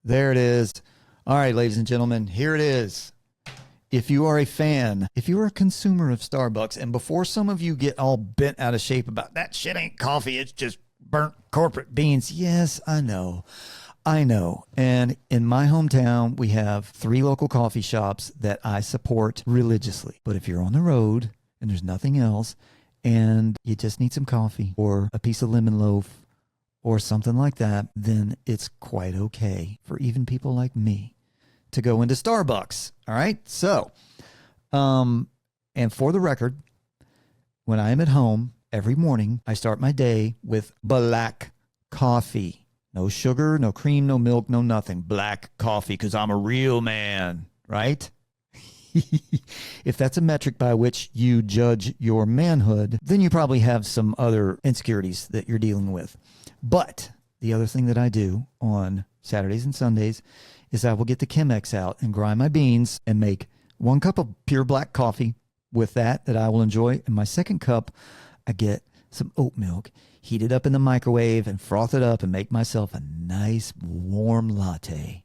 There it is. All right, ladies and gentlemen, here it is. If you are a fan, if you're a consumer of Starbucks, and before some of you get all bent out of shape about that shit ain't coffee, it's just burnt corporate beans. Yes, I know. I know. And in my hometown, we have 3 local coffee shops that I support religiously. But if you're on the road and there's nothing else and you just need some coffee or a piece of lemon loaf or something like that, then it's quite okay for even people like me to go into Starbucks. All right. So, and for the record, when I am at home every morning, I start my day with black coffee. No sugar, no cream, no milk, no nothing. Black coffee, because I'm a real man, right? If that's a metric by which you judge your manhood, then you probably have some other insecurities that you're dealing with. But the other thing that I do on Saturdays and Sundays is I will get the Chemex out and grind my beans and make 1 cup of pure black coffee with that I will enjoy. And my second cup, I get some oat milk, heat it up in the microwave and froth it up and make myself a nice warm latte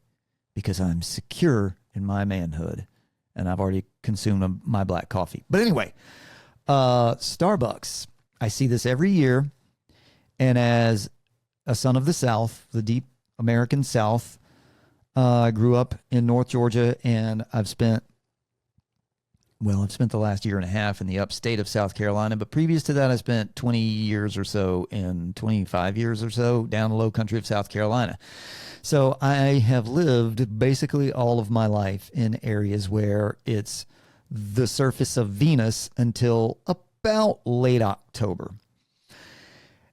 because I'm secure in my manhood and I've already consumed my black coffee. But anyway, Starbucks, I see this every year. And as a son of the South, the deep American South, I grew up in North Georgia, and I've spent the last year and a half in the upstate of South Carolina. But previous to that, I spent 20 years or so and 25 years or so down the low country of South Carolina. So I have lived basically all of my life in areas where it's the surface of Venus until about late October.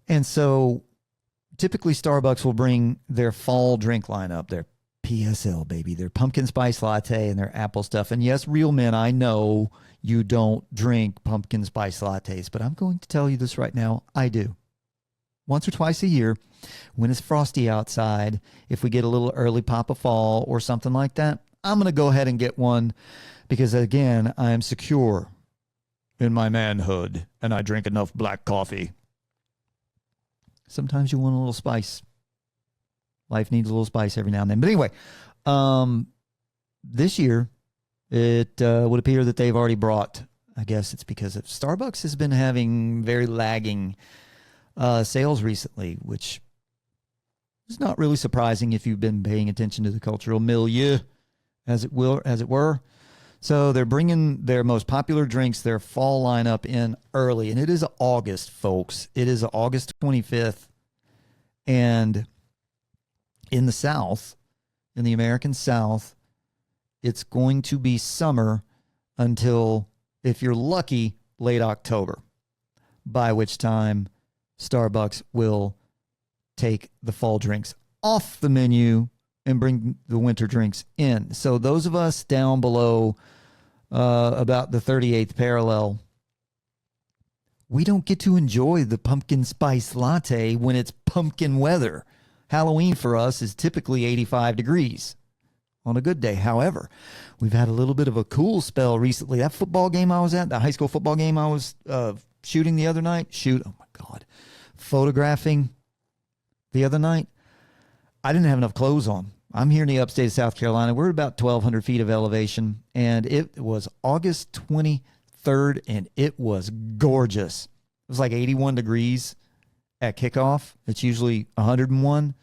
And so typically Starbucks will bring their fall drink lineup, their PSL, baby, their pumpkin spice latte and their apple stuff. And yes, real men, I know you don't drink pumpkin spice lattes, but I'm going to tell you this right now. I do. Once or twice a year, when it's frosty outside, if we get a little early pop of fall or something like that, I'm going to go ahead and get one because, again, I am secure in my manhood and I drink enough black coffee. Sometimes you want a little spice. Life needs a little spice every now and then. But anyway, this year, it would appear that they've already brought, I guess it's because Starbucks has been having very lagging sales recently, which is not really surprising if you've been paying attention to the cultural milieu, as it were. So they're bringing their most popular drinks, their fall lineup in early. And it is August, folks. It is August 25th. And in the South, in the American South, it's going to be summer until, if you're lucky, late October, by which time Starbucks will take the fall drinks off the menu and bring the winter drinks in. So those of us down below about the 38th parallel, we don't get to enjoy the pumpkin spice latte when it's pumpkin weather. Halloween for us is typically 85 degrees on a good day. However, we've had a little bit of a cool spell recently. That football game I was at, the high school football game I was shooting the other night, photographing the other night, I didn't have enough clothes on. I'm here in the upstate of South Carolina. We're at about 1,200 feet of elevation, and it was August 23rd, and it was gorgeous. It was like 81 degrees at kickoff. It's usually 101.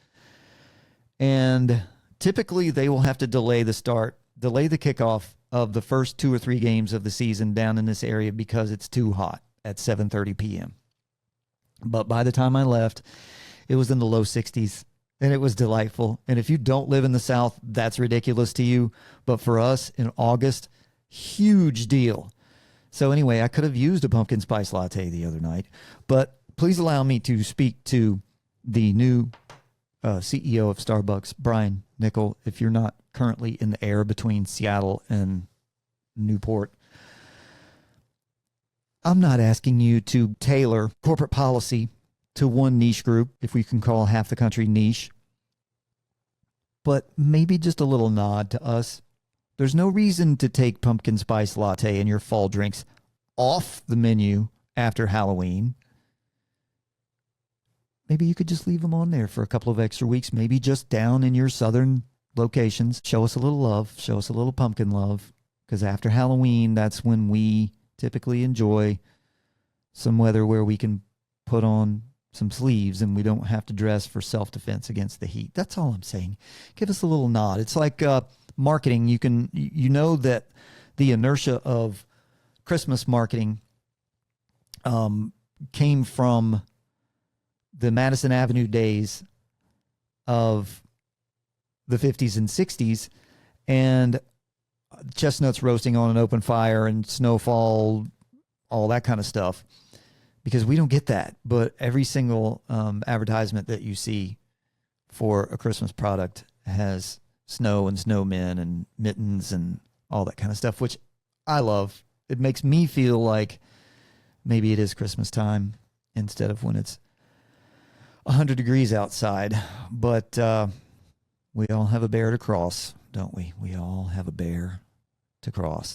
And typically they will have to delay the kickoff of the first 2 or 3 games of the season down in this area because it's too hot at 7:30 p.m. But by the time I left, it was in the low 60s, and it was delightful. And if you don't live in the South, that's ridiculous to you. But for us in August, huge deal. So anyway, I could have used a pumpkin spice latte the other night, but please allow me to speak to the new CEO of Starbucks, Brian Nickel, if you're not currently in the air between Seattle and Newport. I'm not asking you to tailor corporate policy to one niche group, if we can call half the country niche, but maybe just a little nod to us. There's no reason to take pumpkin spice latte and your fall drinks off the menu after Halloween. Maybe you could just leave them on there for a couple of extra weeks, maybe just down in your southern locations. Show us a little love. Show us a little pumpkin love. Because after Halloween, that's when we typically enjoy some weather where we can put on some sleeves and we don't have to dress for self-defense against the heat. That's all I'm saying. Give us a little nod. It's like marketing. You know that the inertia of Christmas marketing came from the Madison Avenue days of the 50s and 60s, and chestnuts roasting on an open fire and snowfall, all that kind of stuff, because we don't get that. But every single advertisement that you see for a Christmas product has snow and snowmen and mittens and all that kind of stuff, which I love. It makes me feel like maybe it is Christmas time instead of when it's 100 degrees outside. But we all have a bear to cross, don't we? We all have a bear to cross.